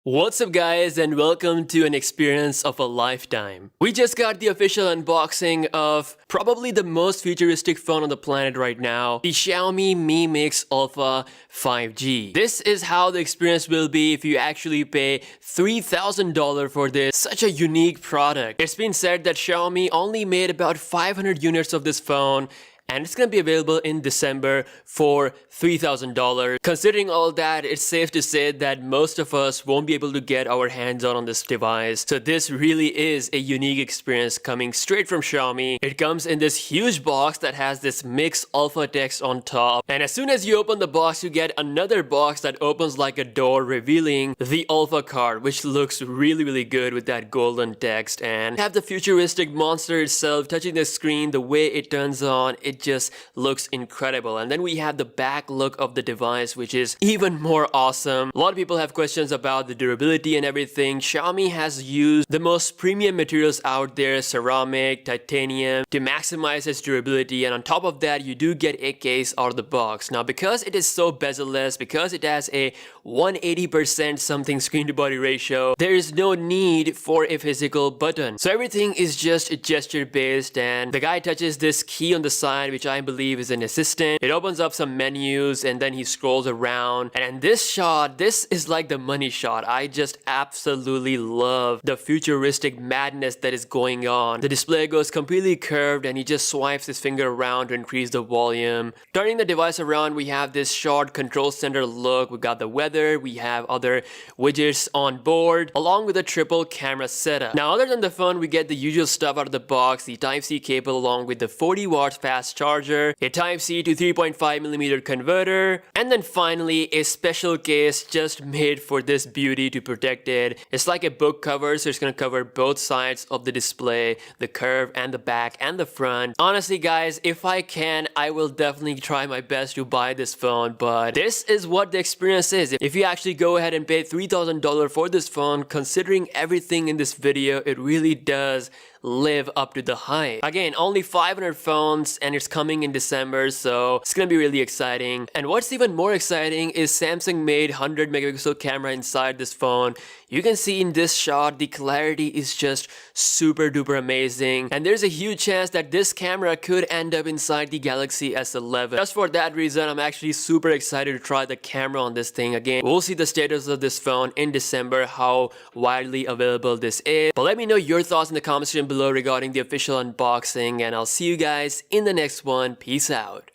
What's up guys and welcome to an experience of a lifetime. We just got the official unboxing of probably the most futuristic phone on the planet right now, the Xiaomi Mi Mix Alpha 5G. This is how the experience will be if you actually pay $3,000 for this. Such a unique product. It's been said that Xiaomi only made about 500 units of this phone, and it's going to be available in December for $3,000. Considering all that, it's safe to say that most of us won't be able to get our hands on this device. So this really is a unique experience coming straight from Xiaomi. It comes in this huge box that has this Mix Alpha text on top. And as soon as you open the box, you get another box that opens like a door, revealing the Alpha card, which looks really good with that golden text. And have the futuristic monster itself touching the screen. The way it turns on, it just looks incredible. And then we have the back look of the device, which is even more awesome. A lot of people have questions about the durability and everything. Xiaomi has used the most premium materials out there, ceramic, titanium, to maximize its durability, and on top of that you do get a case out of the box. Now because it is so bezel-less, because it has a 180% something screen to body ratio, there is no need for a physical button. So everything is just gesture based, and the guy touches this key on the side, which I believe is an assistant. It opens up some menus and then he scrolls around, and in this shot, this is like the money shot. I just absolutely love the futuristic madness that is going on. The display goes completely curved and he just swipes his finger around to increase the volume. Turning the device around, we have this short control center look. We got the weather, we have other widgets on board, along with a triple camera setup. Now other than the phone, we get the usual stuff out of the box, the Type-C cable along with the 40 watts fast charger, a Type-C to 3.5mm converter, and then finally a special case just made for this beauty to protect it. It's like a book cover, so it's gonna cover both sides of the display, the curve and the back and the front. Honestly guys, if I can, I will definitely try my best to buy this phone, but this is what the experience is. If you actually go ahead and pay $3,000 for this phone, considering everything in this video, it really does live up to the hype. Again, only 500 phones and it's coming in December, so it's gonna be really exciting. And what's even more exciting is Samsung made 100 megapixel camera inside this phone. You can see in this shot, the clarity is just super duper amazing, and there's a huge chance that this camera could end up inside the Galaxy S11. Just for that reason, I'm actually super excited to try the camera on this thing. Again, we'll see the status of this phone in December, how widely available this is. But let me know your thoughts in the comment section below regarding the official unboxing, and I'll see you guys in the next one. Peace out.